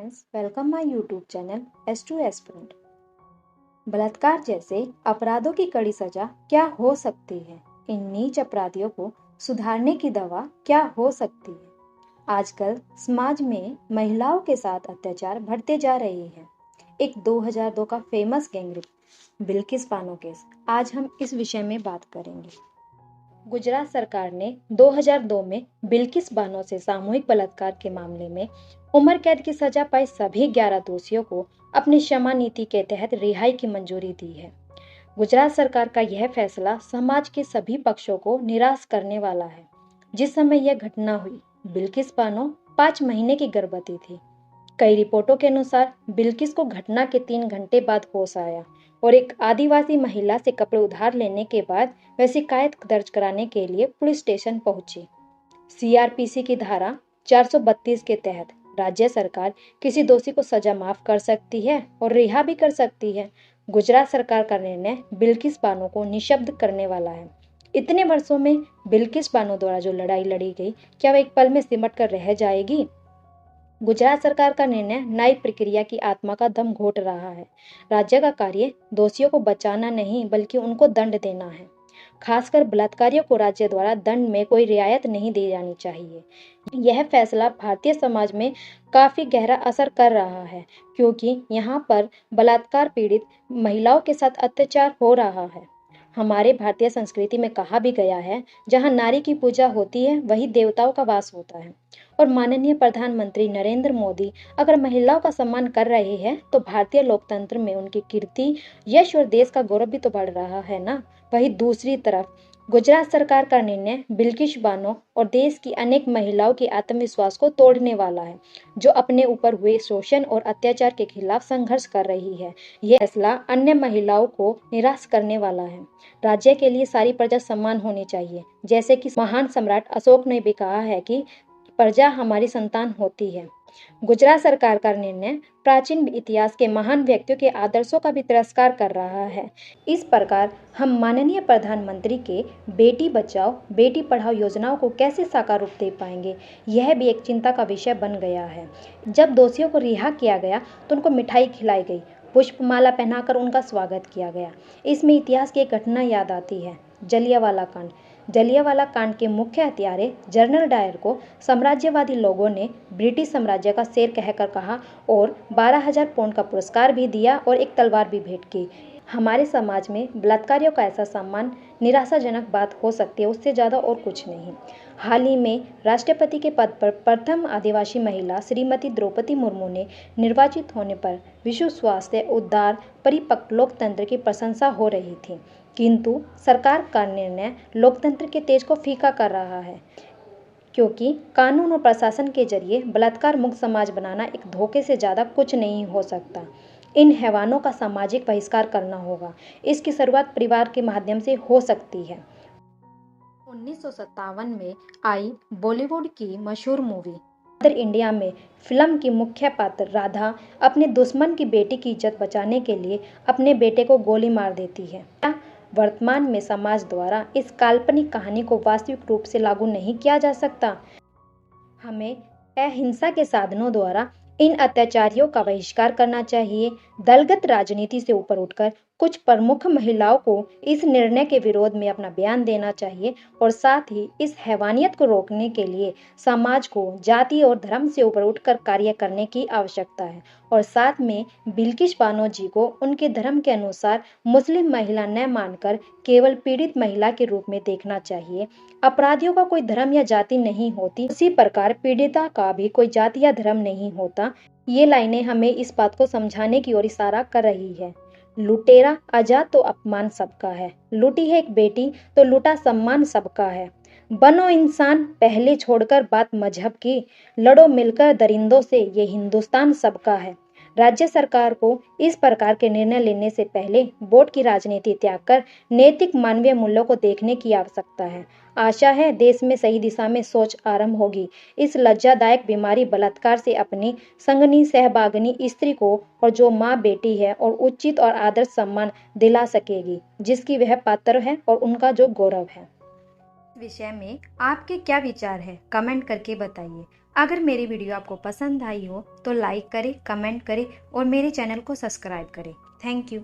Friends, welcome my YouTube channel S2 aspirant. बलात्कार जैसे अपराधों की कड़ी सजा क्या हो सकती है? इन नीच अपराधियों को सुधारने की दवा क्या हो सकती है? आजकल समाज में महिलाओं के साथ अत्याचार बढ़ते जा रहे हैं। एक 2002 का famous gangrape Bilkis Bano case, आज हम इस विषय में बात करेंगे। गुजरात सरकार ने 2002 में बिल्किस बानो से सामूहिक बलात्कार के मामले में उम्र कैद की सजा पाए सभी 11 दोषियों को अपनी क्षमा नीति के तहत रिहाई की मंजूरी दी है। गुजरात सरकार का यह फैसला समाज के सभी पक्षों को निराश करने वाला है। जिस समय यह घटना हुई, बिल्किस बानो 5 महीने की गर्भवती थी। कई रिपोर्टों के अनुसार बिल्किस को घटना के 3 घंटे बाद होश आया और एक आदिवासी महिला से कपड़े उधार लेने के बाद वह शिकायत दर्ज कराने के लिए पुलिस स्टेशन पहुंची। सीआरपीसी की धारा 432 के तहत राज्य सरकार किसी दोषी को सजा माफ कर सकती है और रिहा भी कर सकती है। गुजरात सरकार का निर्णय बिल्किस बानो को निशब्द करने वाला है। इतने वर्षों में बिल्किस बानो द्वारा जो लड़ाई लड़ी गई, क्या वह एक पल में सिमट कर रह जाएगी? गुजरात सरकार का निर्णय न्यायिक प्रक्रिया की आत्मा का दम घोट रहा है। राज्य का कार्य दोषियों को बचाना नहीं बल्कि उनको दंड देना है। खासकर बलात्कारियों को राज्य द्वारा दंड में कोई रियायत नहीं दी जानी चाहिए। यह फैसला भारतीय समाज में काफी गहरा असर कर रहा है, क्योंकि यहाँ पर बलात्कार पीड़ित महिलाओं के साथ अत्याचार हो रहा है। हमारे भारतीय संस्कृति में कहा भी गया है, जहाँ नारी की पूजा होती है वही देवताओं का वास होता है। और माननीय प्रधानमंत्री नरेंद्र मोदी अगर महिलाओं का सम्मान कर रहे हैं तो भारतीय लोकतंत्र में उनकी कीर्ति, यश और देश का गौरव भी तो बढ़ रहा है ना। वहीं दूसरी तरफ गुजरात सरकार का निर्णय बिल्किस बानो और देश की अनेक महिलाओं के आत्मविश्वास को तोड़ने वाला है, जो अपने ऊपर हुए शोषण और अत्याचार के खिलाफ संघर्ष कर रही है। यह फैसला अन्य महिलाओं को निराश करने वाला है। राज्य के लिए सारी प्रजा समान होनी चाहिए। जैसे कि महान सम्राट अशोक ने भी कहा है कि प्रजा हमारी संतान होती है। गुजरात सरकार का निर्णय प्राचीन इतिहास के महान व्यक्तियों के आदर्शों का भी तिरस्कार कर रहा है। इस प्रकार हम माननीय प्रधानमंत्री के बेटी बचाओ बेटी पढ़ाओ योजनाओं को कैसे साकार रूप दे पाएंगे, यह भी एक चिंता का विषय बन गया है। जब दोषियों को रिहा किया गया तो उनको मिठाई खिलाई गई, पुष्पमाला पहनाकर उनका स्वागत किया गया। इसमें इतिहास की एक घटना याद आती है, जलियांवाला कांड। जलियांवाला कांड के मुख्य हत्यारे जनरल डायर को साम्राज्यवादी लोगों ने ब्रिटिश साम्राज्य का शेर कहकर कहा और 12,000 पाउंड का पुरस्कार भी दिया और एक तलवार भी भेंट की। हमारे समाज में बलात्कारियों का ऐसा सम्मान निराशाजनक बात हो सकती है, उससे ज़्यादा और कुछ नहीं। हाल ही में राष्ट्रपति के पद पर प्रथम आदिवासी महिला श्रीमती द्रौपदी मुर्मू ने निर्वाचित होने पर विश्व स्वास्थ्य उदार परिपक्व लोकतंत्र की प्रशंसा हो रही थी, किंतु सरकार का निर्णय लोकतंत्र के तेज को फीका कर रहा है, क्योंकि कानून और प्रशासन के जरिए बलात्कार मुक्त समाज बनाना एक धोखे से ज़्यादा कुछ नहीं हो सकता। इन हैवानों का सामाजिक बहिष्कार करना होगा। इसकी शुरुआत परिवार के माध्यम से हो सकती है। 1957 में आई बॉलीवुड की मशहूर मूवी मदर इंडिया में फिल्म की मुख्य पात्र राधा अपने दुश्मन की बेटी की इज्जत बचाने के लिए अपने बेटे को गोली मार देती है। वर्तमान में समाज द्वारा इस काल्पनिक कहानी को वास्तविक रूप से लागू नहीं किया जा सकता। हमें अहिंसा के साधनों द्वारा इन अत्याचारियों का बहिष्कार करना चाहिए। दलगत राजनीति से ऊपर उठकर कुछ प्रमुख महिलाओं को इस निर्णय के विरोध में अपना बयान देना चाहिए और साथ ही इस हैवानियत को रोकने के लिए समाज को जाति और धर्म से ऊपर उठकर कार्य करने की आवश्यकता है। और साथ में बिल्किस बानो जी को उनके धर्म के अनुसार मुस्लिम महिला न मानकर केवल पीड़ित महिला के रूप में देखना चाहिए। अपराधियों का कोई धर्म या जाति नहीं होती, उसी प्रकार पीड़िता का भी कोई जाति या धर्म नहीं होता। ये लाइनें हमें इस बात को समझाने की ओर इशारा कर रही है। लुटेरा आजाद तो अपमान सबका है, लूटी है एक बेटी तो लूटा सम्मान सबका है। बनो इंसान पहले छोड़कर बात मजहब की, लड़ो मिलकर दरिंदों से, ये हिंदुस्तान सबका है। राज्य सरकार को इस प्रकार के निर्णय लेने से पहले वोट की राजनीति त्याग कर नैतिक मानवीय मूल्यों को देखने की आवश्यकता है। आशा है देश में सही दिशा में सोच आरंभ होगी। इस लज्जादायक बीमारी बलात्कार से अपनी संगनी सहभागिनी स्त्री को और जो माँ बेटी है और उचित और आदर्श सम्मान दिला सकेगी, जिसकी वह पात्र है और उनका जो गौरव है। इस विषय में आपके क्या विचार है, कमेंट करके बताइए। अगर मेरी वीडियो आपको पसंद आई हो तो लाइक करें, कमेंट करें और मेरे चैनल को सब्सक्राइब करें। Thank you.